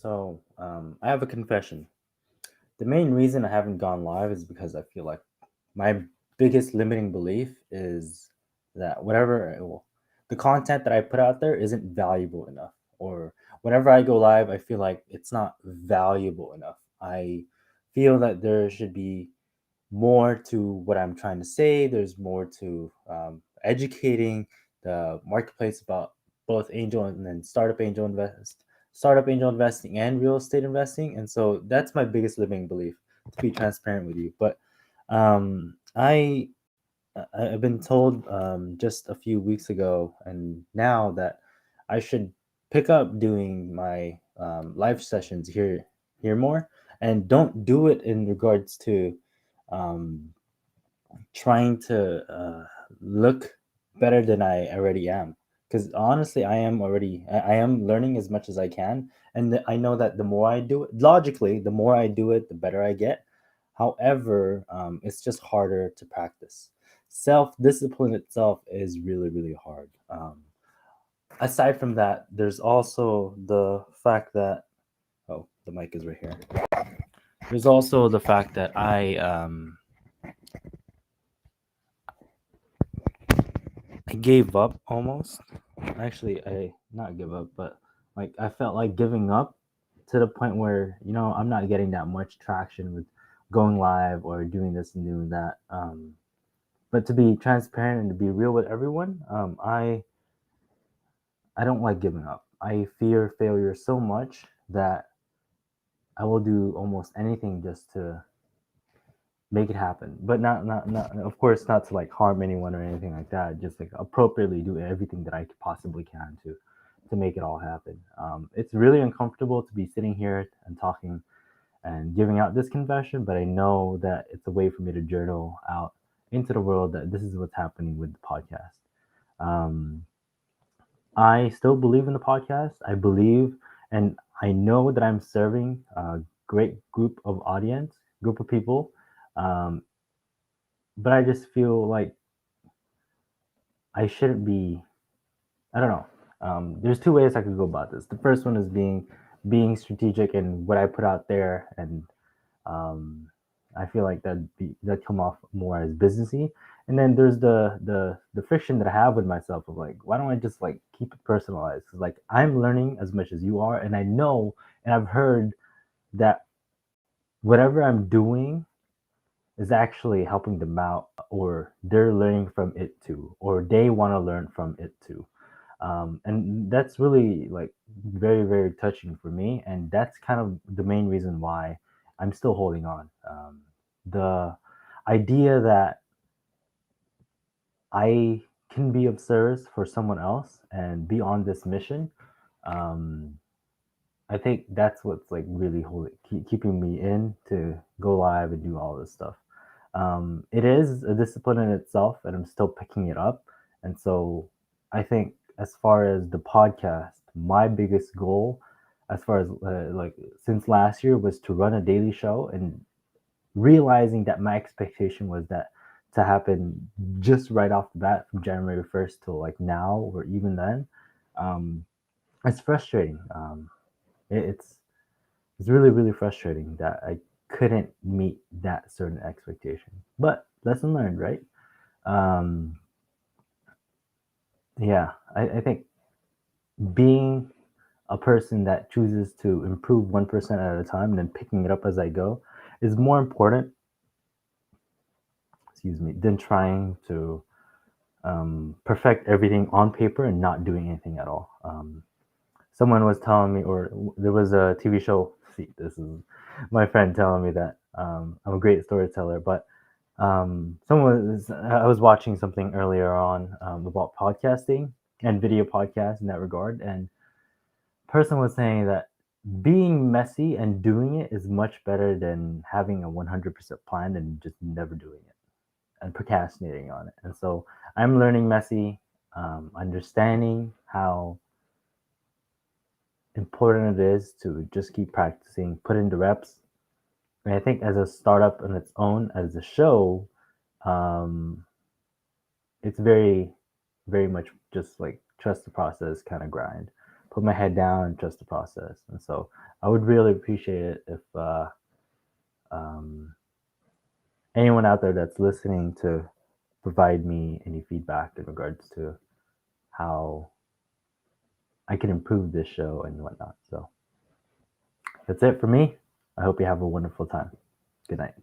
I have a confession. The main reason I haven't gone live is because I feel like my biggest limiting belief is that the content that I put out there isn't valuable enough. Or whenever I go live, I feel like it's not valuable enough. I feel that there should be more to what I'm trying to say. There's more to educating the marketplace about both angel and then startup angel investing and real estate investing. And so that's my biggest limiting belief, to be transparent with you. But um, I I've been told just a few weeks ago and now that I should pick up doing my live sessions here more, and don't do it in regards to um, trying to look better than I already am. Because honestly, I am learning as much as I can, and I know that the more I do it, logically, the more I do it, the better I get. However, it's just harder to practice. Self discipline itself is really really hard. Aside from that, there's also the fact that the mic is right here. There's also the fact that I gave up almost. Actually, I not give up, but like I felt like giving up to the point where I'm not getting that much traction with going live or doing this and doing that. But to be transparent and to be real with everyone, I don't like giving up. I fear failure so much that I will do almost anything just to make it happen, but not of course not to like harm anyone or anything like that. Just like appropriately do everything that I possibly can to make it all happen. It's really uncomfortable to be sitting here and talking and giving out this confession, but I know that it's a way for me to journal out into the world that this is what's happening with the podcast. um, I still believe in the podcast. I believe and I know that I'm serving a great group of people. um, but I just feel like I shouldn't be. I don't know. There's two ways I could go about this. The first one is being strategic in what I put out there, and um, I feel like that come off more as businessy. And then there's the friction that I have with myself of like, why don't I just like keep it personalized? 'Cause, like I'm learning as much as you are, and I know and I've heard that whatever I'm doing is actually helping them out, or they're learning from it too, or they want to learn from it too. And that's really like very very touching for me, and that's kind of the main reason why I'm still holding on. The idea that I can be of service for someone else and be on this mission, um, I think that's what's like really keeping me in to go live and do all this stuff. It is a discipline in itself, and I'm still picking it up. And so I think, as far as the podcast, my biggest goal, as far as like since last year, was to run a daily show, and realizing that my expectation was that to happen just right off the bat from January 1st till like now, or even then, um, it's frustrating. It's really really frustrating that I couldn't meet that certain expectation. But lesson learned, right? Um, yeah, I think being a person that chooses to improve 1% at a time and then picking it up as I go is more important, excuse me, than trying to perfect everything on paper and not doing anything at all. Someone was telling me, or there was a TV show. See, this is my friend telling me that I'm a great storyteller, but I was watching something earlier on about podcasting and video podcasts in that regard, and person was saying that being messy and doing it is much better than having a 100% plan and just never doing it and procrastinating on it. And so I'm learning messy, understanding how important it is to just keep practicing, put in the reps. And I think as a startup on its own, as a show, um, it's very, very much just like trust the process kind of grind. put my head down and trust the process. And so I would really appreciate it if um, anyone out there that's listening to provide me any feedback in regards to how I can improve this show and whatnot. So that's it for me. I hope you have a wonderful time. Good night.